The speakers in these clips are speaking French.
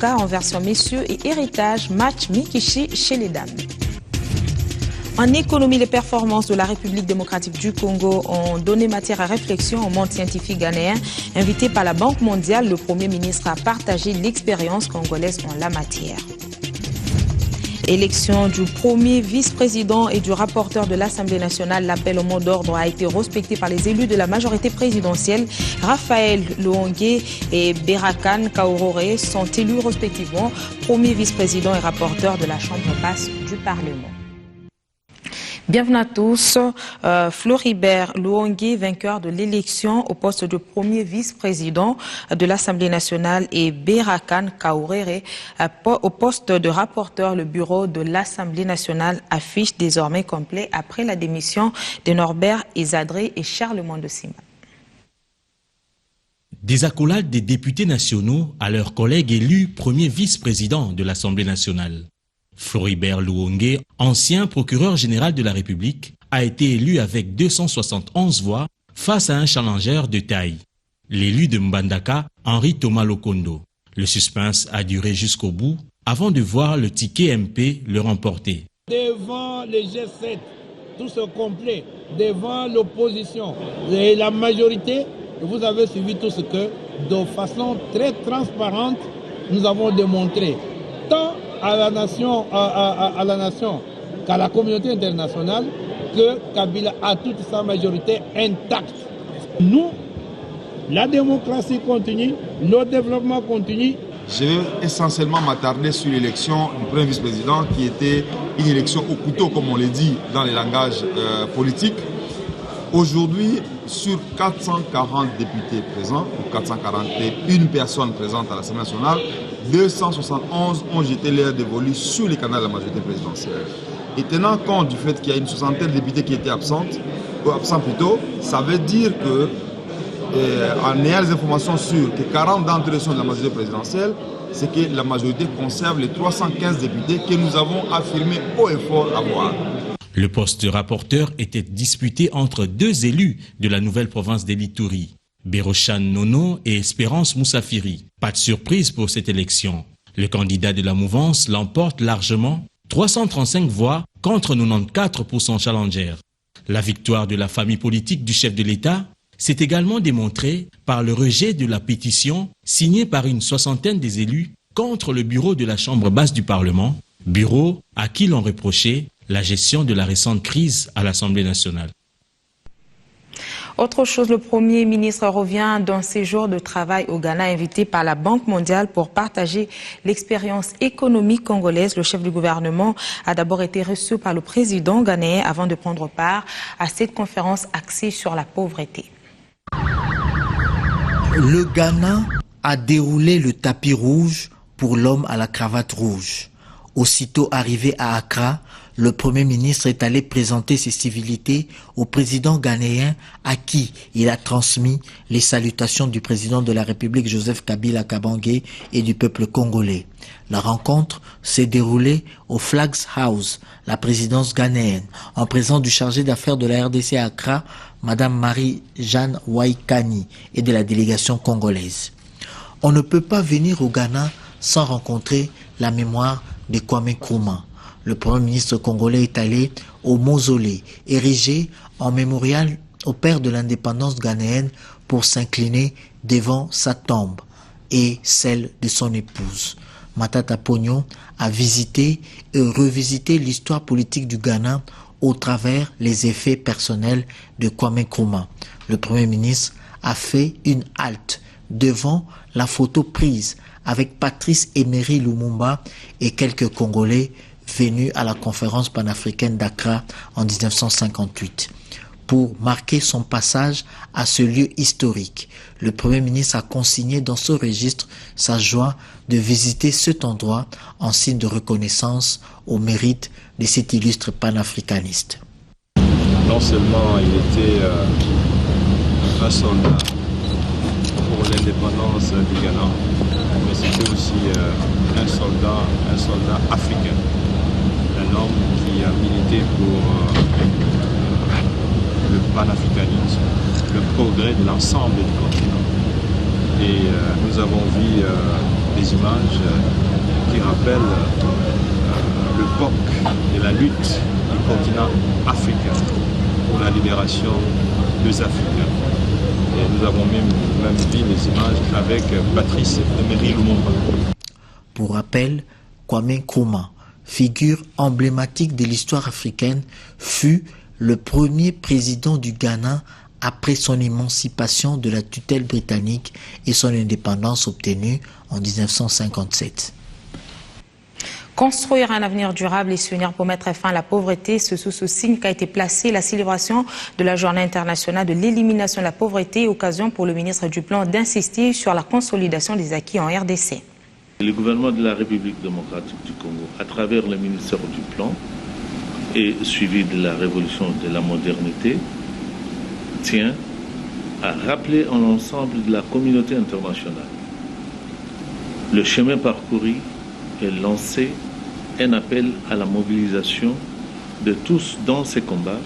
En version messieurs et héritage, match Mikichi chez les dames. En économie, les performances de la République démocratique du Congo ont donné matière à réflexion au monde scientifique ghanéen. Invité par la Banque mondiale, le Premier ministre a partagé l'expérience congolaise en la matière. Élection du premier vice-président et du rapporteur de l'Assemblée nationale, l'appel au mot d'ordre a été respecté par les élus de la majorité présidentielle. Raphaël Luongué et Berakan Kaorore sont élus respectivement premier vice-président et rapporteur de la Chambre basse du Parlement. Bienvenue à tous. Floribert Luongué, vainqueur de l'élection au poste de premier vice-président de l'Assemblée nationale, et Berakan Kaorere au poste de rapporteur. Le bureau de l'Assemblée nationale affiche désormais complet après la démission de Norbert Ezadré et Charles Mondosima. Des accolades des députés nationaux à leurs collègues élus premier vice-président de l'Assemblée nationale. Floribert Luongué, ancien procureur général de la République, a été élu avec 271 voix face à un challenger de taille, l'élu de Mbandaka, Henri Thomas Lokondo. Le suspense a duré jusqu'au bout avant de voir le ticket MP le remporter. Devant les G7, tout ce complet, devant l'opposition et la majorité, vous avez suivi tout ce que, de façon très transparente, nous avons démontré. Tant à la nation qu'à la communauté internationale, que Kabila a toute sa majorité intacte. Nous, la démocratie continue, le développement continue. Je vais essentiellement m'attarder sur l'élection du premier vice-président qui était une élection au couteau, comme on le dit dans les langages politiques. Aujourd'hui, sur 440 députés présents, ou 441 personnes présentes à l'Assemblée nationale, 271 ont jeté l'air dévolu sur les canaux de la majorité présidentielle. Et tenant compte du fait qu'il y a une soixantaine de députés qui étaient absents plutôt, ça veut dire que, en ayant les informations sûres que 40 d'entre eux sont de la majorité présidentielle, c'est que la majorité conserve les 315 députés que nous avons affirmé haut et fort avoir. Le poste de rapporteur était disputé entre deux élus de la nouvelle province d'Elituri, Beroshan Nono et Espérance Moussafiri. Pas de surprise pour cette élection. Le candidat de la mouvance l'emporte largement, 335 voix contre 94 pour son challenger. La victoire de la famille politique du chef de l'État s'est également démontrée par le rejet de la pétition signée par une soixantaine des élus contre le bureau de la Chambre basse du Parlement, bureau à qui l'on reprochait la gestion de la récente crise à l'Assemblée nationale. Autre chose, le Premier ministre revient d'un séjour de travail au Ghana invité par la Banque mondiale pour partager l'expérience économique congolaise. Le chef du gouvernement a d'abord été reçu par le président ghanéen avant de prendre part à cette conférence axée sur la pauvreté. Le Ghana a déroulé le tapis rouge pour l'homme à la cravate rouge. Aussitôt arrivé à Accra, le Premier ministre est allé présenter ses civilités au président ghanéen à qui il a transmis les salutations du président de la République Joseph Kabila Kabange et du peuple congolais. La rencontre s'est déroulée au Flags House, la présidence ghanéenne, en présence du chargé d'affaires de la RDC à Accra, Madame Marie-Jeanne Waikani, et de la délégation congolaise. On ne peut pas venir au Ghana sans rencontrer la mémoire de Kwame Nkrumah. Le Premier ministre congolais est allé au mausolée érigé en mémorial au père de l'indépendance ghanéenne pour s'incliner devant sa tombe et celle de son épouse. Matata Ponyo a visité et revisité l'histoire politique du Ghana au travers les effets personnels de Kwame Nkrumah. Le Premier ministre a fait une halte devant la photo prise avec Patrice Emery Lumumba et quelques Congolais venus à la conférence panafricaine d'Accra en 1958. Pour marquer son passage à ce lieu historique, le Premier ministre a consigné dans ce registre sa joie de visiter cet endroit en signe de reconnaissance au mérite de cet illustre panafricaniste. Non seulement il était un soldat pour l'indépendance du Ghana, mais c'était aussi un soldat africain, un homme qui a milité pour le panafricanisme, le progrès de l'ensemble du continent. Et nous avons vu des images qui rappellent l'époque de la lutte du continent africain pour la libération des Africains. Et nous avons même vu les images avec Patrice Emery Lumumba. Pour rappel, Kwame Nkrumah, figure emblématique de l'histoire africaine, fut le premier président du Ghana après son émancipation de la tutelle britannique et son indépendance obtenue en 1957. Construire un avenir durable et s'unir pour mettre fin à la pauvreté, c'est sous ce signe qu'a été placée la célébration de la Journée internationale de l'élimination de la pauvreté, occasion pour le ministre du Plan d'insister sur la consolidation des acquis en RDC. Le gouvernement de la République démocratique du Congo, à travers le ministère du Plan et suivi de la révolution de la modernité, tient à rappeler à l'ensemble de la communauté internationale le chemin parcouru et lancer un appel à la mobilisation de tous dans ces combats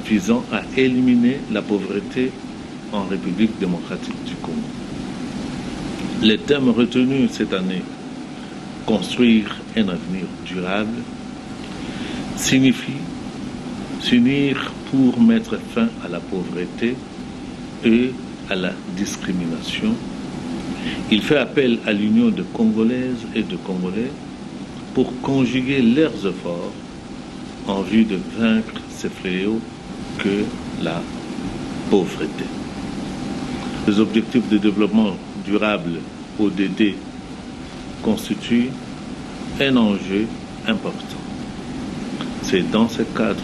visant à éliminer la pauvreté en République démocratique du Congo. Les thèmes retenus cette année, construire un avenir durable, signifie s'unir pour mettre fin à la pauvreté et à la discrimination. Il fait appel à l'union de Congolaises et de Congolais pour conjuguer leurs efforts en vue de vaincre ce fléau que la pauvreté. Les objectifs de développement durable, ODD, constituent un enjeu important. C'est dans ce cadre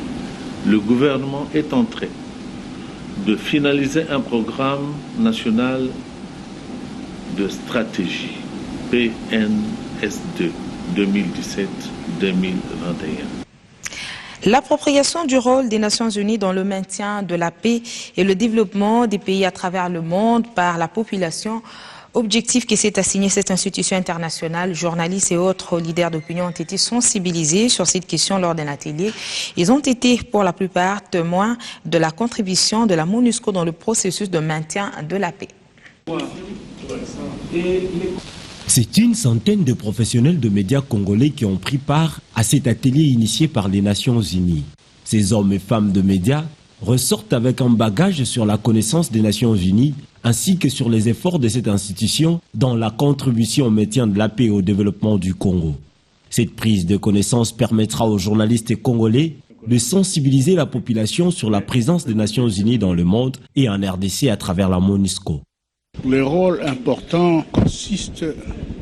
que le gouvernement est en train de finaliser un programme national de stratégie PNS2 2017-2021. L'appropriation du rôle des Nations Unies dans le maintien de la paix et le développement des pays à travers le monde par la population, objectif qui s'est assigné cette institution internationale. Journalistes et autres leaders d'opinion ont été sensibilisés sur cette question lors d'un atelier. Ils ont été pour la plupart témoins de la contribution de la MONUSCO dans le processus de maintien de la paix. C'est une centaine de professionnels de médias congolais qui ont pris part à cet atelier initié par les Nations Unies. Ces hommes et femmes de médias ressortent avec un bagage sur la connaissance des Nations Unies ainsi que sur les efforts de cette institution dans la contribution au maintien de la paix et au développement du Congo. Cette prise de connaissance permettra aux journalistes congolais de sensibiliser la population sur la présence des Nations Unies dans le monde et en RDC à travers la MONUSCO. Le rôle important consiste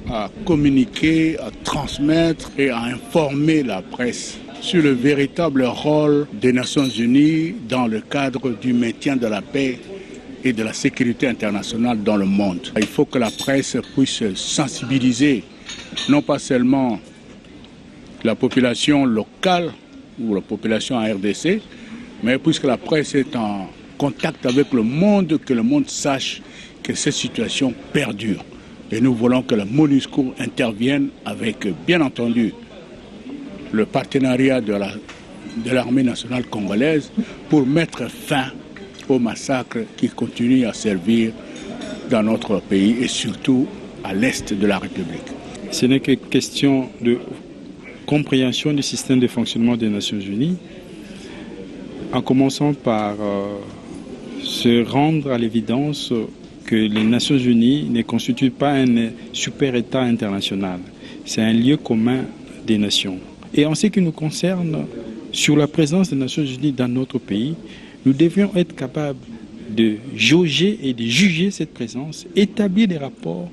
à communiquer, à transmettre et à informer la presse sur le véritable rôle des Nations Unies dans le cadre du maintien de la paix et de la sécurité internationale dans le monde. Il faut que la presse puisse sensibiliser non pas seulement la population locale ou la population en RDC, mais puisque la presse est en contact avec le monde, que le monde sache que cette situation perdure. Et nous voulons que la MONUSCO intervienne avec, bien entendu, le partenariat de l'armée nationale congolaise pour mettre fin au massacre qui continue à servir dans notre pays et surtout à l'est de la République. Ce n'est que question de compréhension du système de fonctionnement des Nations Unies, en commençant par se rendre à l'évidence que les Nations Unies ne constituent pas un super-État international. C'est un lieu commun des nations. Et en ce qui nous concerne, sur la présence des Nations Unies dans notre pays, nous devions être capables de jauger et de juger cette présence, établir des rapports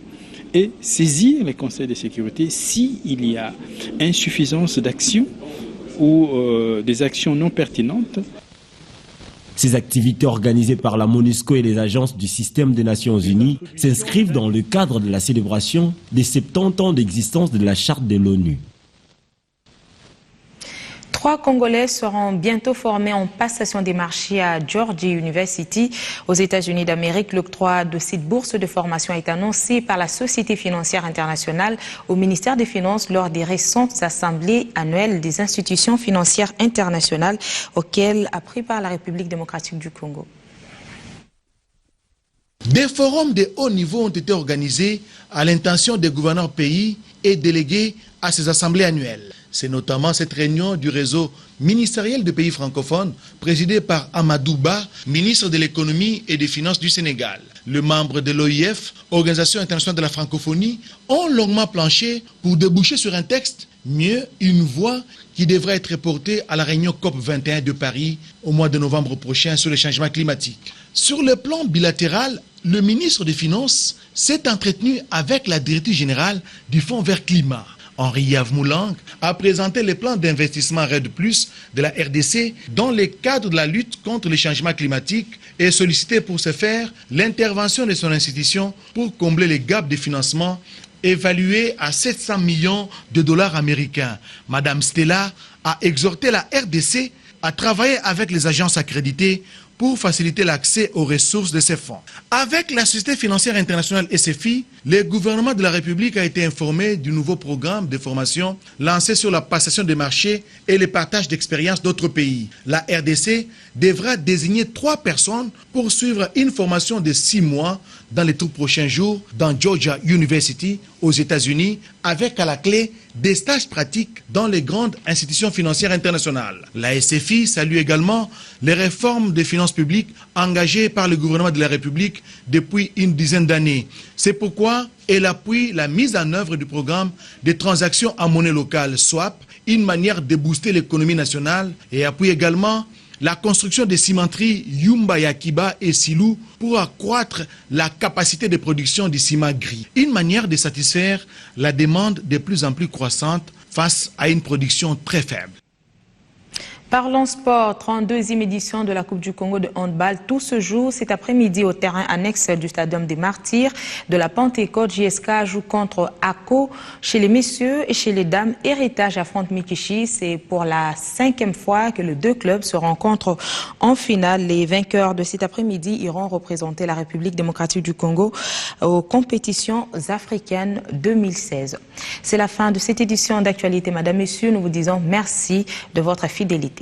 et saisir les conseils de sécurité s'il y a insuffisance d'action ou des actions non pertinentes. Ces activités organisées par la MONUSCO et les agences du système des Nations Unies s'inscrivent dans le cadre de la célébration des 70 ans d'existence de la Charte de l'ONU. 3 Congolais seront bientôt formés en passation des marchés à Georgia University aux États-Unis d'Amérique. L'octroi de cette bourse de formation est annoncé par la Société financière internationale au ministère des Finances lors des récentes assemblées annuelles des institutions financières internationales auxquelles a pris part la République démocratique du Congo. Des forums de haut niveau ont été organisés à l'intention des gouverneurs pays et délégués à ces assemblées annuelles. C'est notamment cette réunion du réseau ministériel de pays francophones, présidé par Amadou Ba, ministre de l'économie et des finances du Sénégal. Les membres de l'OIF, Organisation internationale de la francophonie, ont longuement planché pour déboucher sur un texte, mieux une voix qui devrait être portée à la réunion COP21 de Paris au mois de novembre prochain sur le changement climatique. Sur le plan bilatéral, le ministre des Finances s'est entretenu avec la directrice générale du Fonds vert climat. Henri Yavmoulang a présenté les plans d'investissement RED+, de la RDC dans le cadre de la lutte contre le changement climatique et sollicité pour ce faire l'intervention de son institution pour combler les gaps de financement évalué à 700 millions de dollars américains. Madame Stella a exhorté la RDC à travailler avec les agences accréditées pour faciliter l'accès aux ressources de ces fonds. Avec la Société financière internationale SFI, le gouvernement de la République a été informé du nouveau programme de formation lancé sur la passation des marchés et le partage d'expériences d'autres pays. La RDC devra désigner 3 personnes pour suivre une formation de 6 mois dans les tout prochains jours dans Georgia University aux États-Unis, avec à la clé des stages pratiques dans les grandes institutions financières internationales. La SFI salue également les réformes des finances publiques engagées par le gouvernement de la République depuis une dizaine d'années. C'est pourquoi elle appuie la mise en œuvre du programme des transactions en monnaie locale SWAP, une manière de booster l'économie nationale, et appuie également la construction des cimenteries Yumba Yakiba et Silou pour accroître la capacité de production du ciment gris. Une manière de satisfaire la demande de plus en plus croissante face à une production très faible. Parlons sport, 32e édition de la Coupe du Congo de handball. Tout se joue cet après-midi au terrain annexe du Stadium des Martyrs de la Pentecôte. JSK joue contre ACO. Chez les messieurs et chez les dames, Héritage affronte Mikishi. C'est pour la 5e fois que les deux clubs se rencontrent en finale. Les vainqueurs de cet après-midi iront représenter la République démocratique du Congo aux compétitions africaines 2016. C'est la fin de cette édition d'actualité. Madame, Messieurs, nous vous disons merci de votre fidélité.